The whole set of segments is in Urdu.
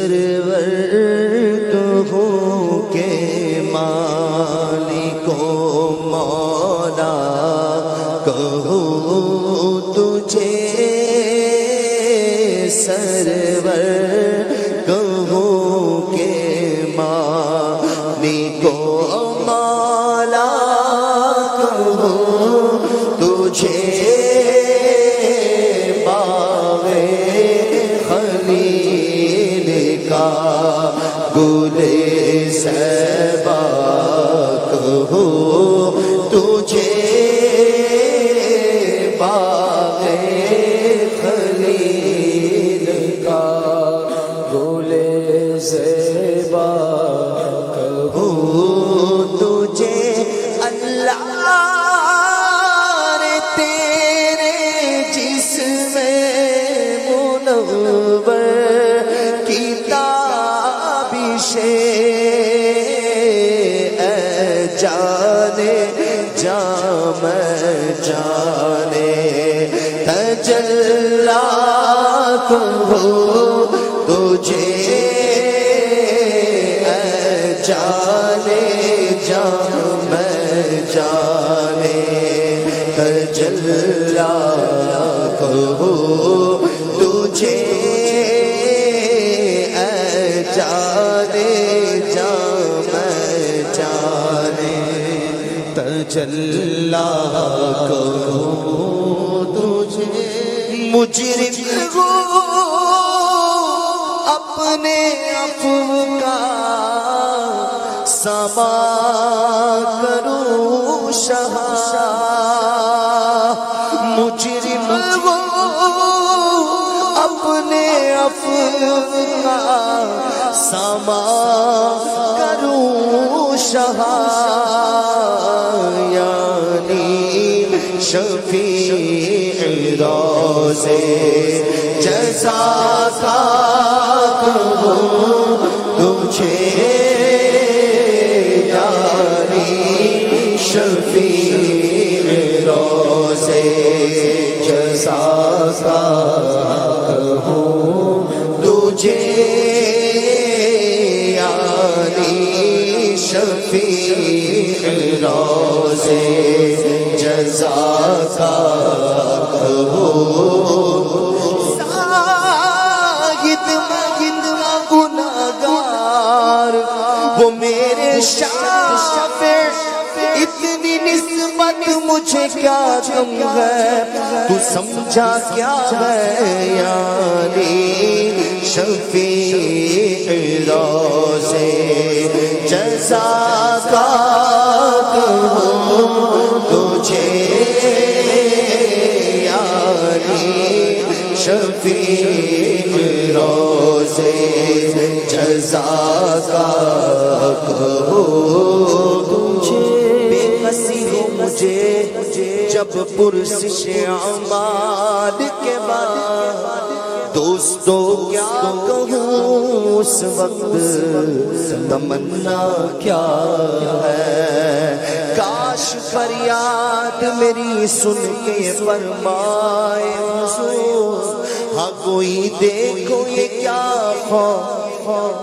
سرور کہوں کہ مالک و مولا کہوں تجھے سرور کہوں کہ مالک و مولا کہوں تجھے گلِ صیبا کہوں تجھے باغ خلیل کا گلِ صیبا کہوں تجھے اللہ نے تیرے جسم منور جانے جام جانے تجلا کہوں تجھے جانے جام جانے تجلا کہوں تجھے جانے جام جانے تجلا کہوں تجھے مجرم ہوں اپنے عفو کا سما کروں شہنشاہ مجرم ہوں اپنے عفو کا سما کروں شہنشاہ شفیع روزے جزا کا کہوں تجھے یاری شفیع روزے جزا کا کہوں تجھے یاری شفیع روزے جزا کا کہوں گناہگار وہ میرے شافع اتنی نسبت مجھے کیا کم ہے تو سمجھا کیا ہے یعنی شفیع روزے جزا کا کہوں تجھے یعنی شفیع روزے جزا کا کہوں تجھے بے کسی ہو مجھے جب پرسش اعمال کے بعد دوستو کیا کہوں اس وقت تمنا کیا ہے کاش فریاد میری سن کے فرمائے حضور ہاں کوئی دیکھو یہ کیا خوف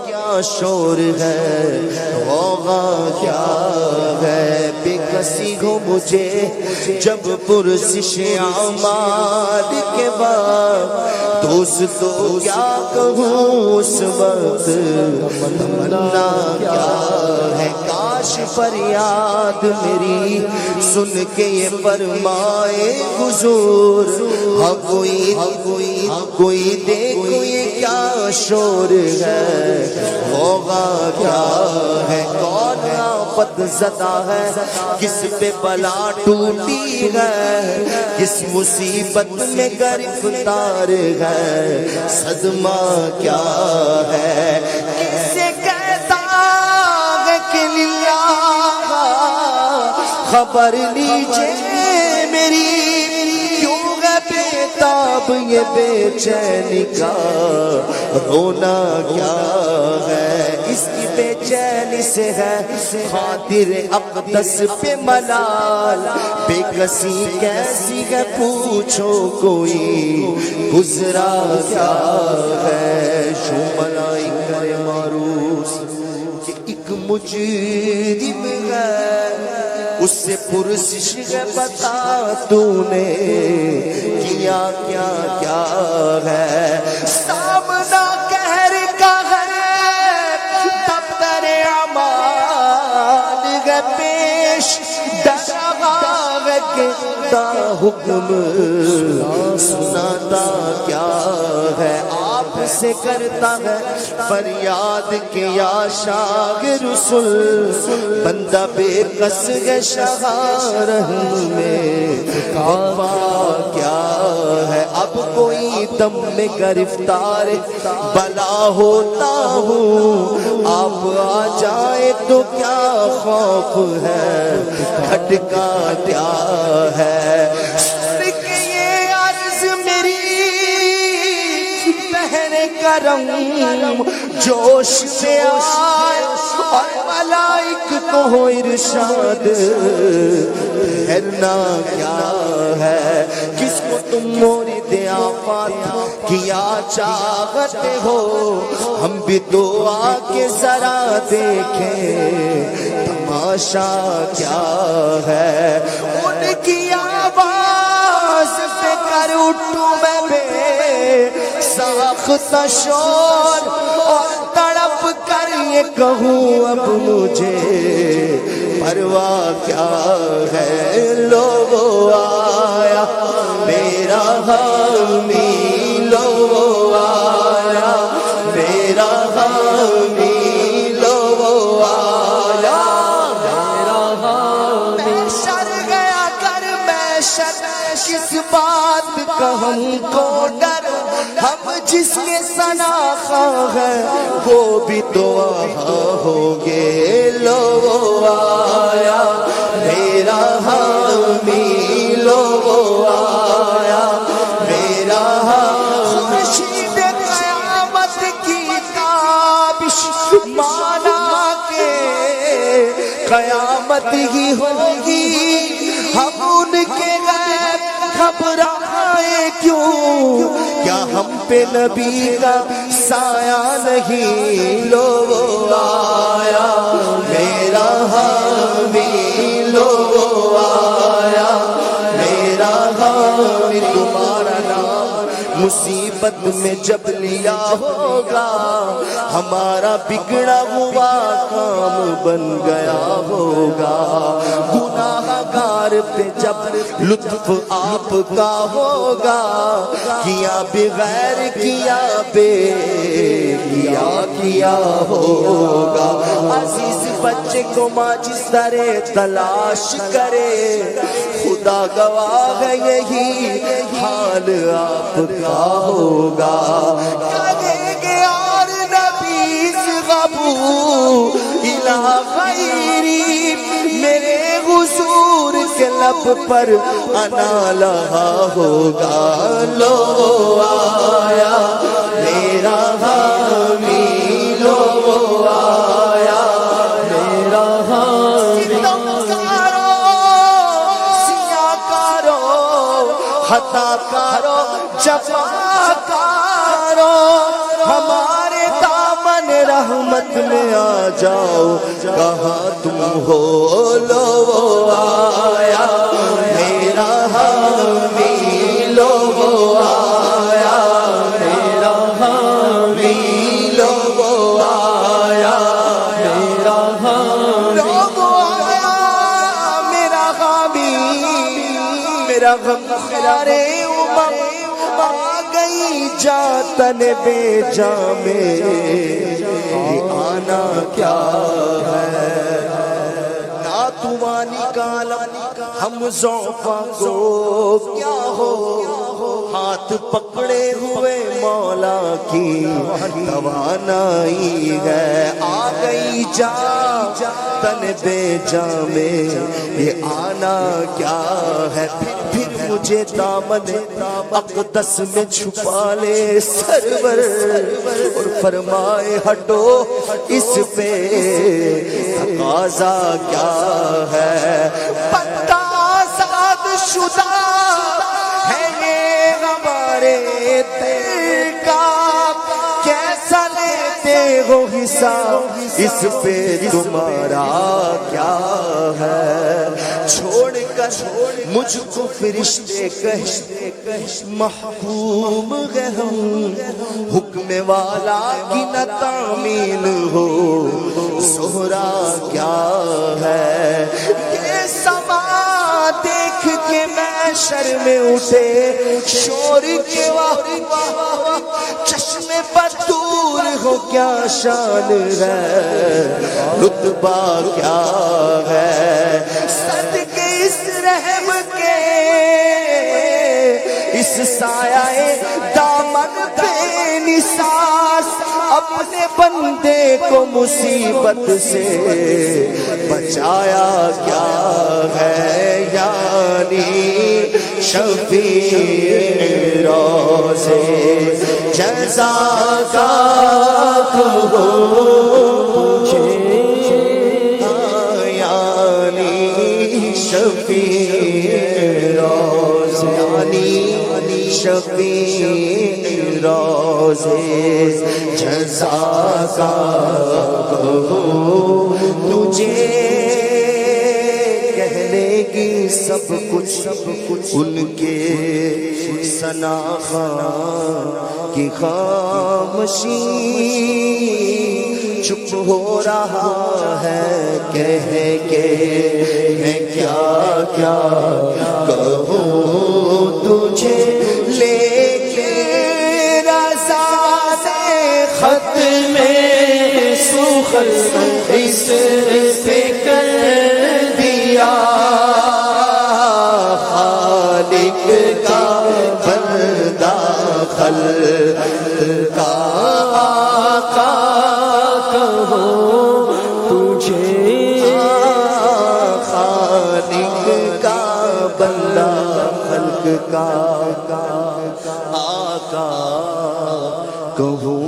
کیا شور ہے غوغا کیا ہے بے کسی ہو مجھے جب پرسش اعمال کے بعد دوستو کیا کہوں اس وقت تمنا کیا ہے کاش فریاد میری سن کے یہ فرمائے حضور ہاں کوئی دیکھو یہ کیا شور ہے غوغا کیا ہے کون آفت زدہ ہے کس پہ بلا ٹوٹی ہے کس مصیبت میں گرفتار ہے صدمہ کیا ہے کسے کہتا ہے کہ للہ خبر لیجئے میری کیوں ہے بیتاب یہ بے چینی کا رونا کیا ہے اس کی بے چینی سے ہے خاطر اقدس پہ ملال بے کسی کیسی ہے پوچھو کوئی گزرا کیا ہے شو ملائکہ مجرم ہے، اس سے پرسش ہے بتا تو نے کیا کیا کیا ہے۔ سامنا قہر کا ہے دفتر اعمال ہے پیش، ڈرا ہے کہ تا حکم سناتا کیا ہے۔ آپ سے کرتا ہے فریاد کہ یا شاہ رسول، بندہ بے کس ہے شاہ رحم میں وفا کیا ہے۔ اب کوئی دم میں گرفتار بلا ہوتا ہوں، آپ آ جائے تو کیا خوف ہے، کھٹکا کیا ہے۔ کرم جوش سے آئے اور ملائک کو ہو ارشاد، ٹھہرنا کیا ہے۔ کس کو تم مورد آفات کیا چاہتے ہو، ہم بھی تو آ کے ذرا دیکھیں تماشا کیا ہے۔ ان کی آواز پہ کر اٹھوں میں بے ساختہ شور، اور تڑپ کر یہ کہوں اب مجھے پرواہ کیا ہے۔ لو آیا میرا حامی، لو آیا میرا حامی، لو آیا میرا حامی۔ محشر گیا کر محشر، کس بات کا ہم کو ڈر، ہم جس کے سناخا ہے وہ بھی تو وہاں ہوں گے۔ لو آیا میرا حامی، لو آیا میرا حامی۔ خورشید قیامت کی تابش مانا کے قیامت ہی ہوگی، ہم ان کے غیب گھبرائے کیوں، کیا ہم پہ نبی کا سایہ نہیں۔ لو آیا میرا حامی، لو آیا میرا حامی۔ تمہارا نام مصیبت میں جب لیا ہوگا، ہمارا بگڑا ہوا کام بن گیا ہوگا۔ گناہ گار پہ جب لطف آپ کا ہوگا، کیا بغیر کیا بے کیا ہوگا۔ عزیز بچے کو ماں جس طرح تلاش کرے، خدا گواہ ہے یہی حال آپ کا ہوگا۔ کہیں گے اور نبیز غبو الہ غیری، میرے حضور کے لب پر انا لہا ہوگا۔ لو آیا میرا حامی، لو آیا میرا حامی۔ سیاہ کارو خطا کارو جفا کارو، ہمارے دامن رحمت میں آ جاؤ، کہاں تم ہو۔ لو آیا میرا حامی، لو آیا میرا حامی، لو آیا میرا حامی۔ لو آیا میرا حامی، میرا غم خارے امم آ گئی جاتن بے جامے، یہ آنا کیا ہے۔ ناتوانی کا عالم ہم ضعفاء کو کیا ہو، ہاتھ پکڑے ہوئے مولا کی توانائی ہے۔ آ گئی جا تن بے جامے، یہ آنا کیا ہے۔ پھر مجھے دامن اقدس میں چھپا لے سرور، اور فرمائے ہٹو اس پہ تقاضا کیا ہے۔ بندہ آزاد شدہ ہے یہ ہمارے دل کا، کیسا لیتے ہو حساب اس پہ تمہارا کیا ہے؟ چھوڑ کر مجھ کو فرشتے کہتے محکوم ہے ہم، حکم والا کی نہ تعمیل ہو سہرا کیا ہے؟ یہ سما دیکھ کے میں شر میں اٹھے شور کے چشم پر دور ہو کیا شان ہے، رتبہ کیا ہے؟ صدقے اس رحم کے اس سایہ دامن بے نساس اپنے بندے کو مصیبت سے بچایا کیا ہے؟ یعنی شفیع روزے جزا کا کہو یعنی شفیع روزے یعنی شفیع روزے جزا کا کہو تجھے کہنے کی سب کچھ ان کے ثنا خواں کی خاموشی چپ ہو رہا ہے کہہ کے میں کیا کیا کہوں تجھے لیکن رضا سے خط میں سخن اس پہ کر دیا خالق کا بندہ خلق کا آقا کہو تجھے خالق کا بندہ خلق کا آقا کہوں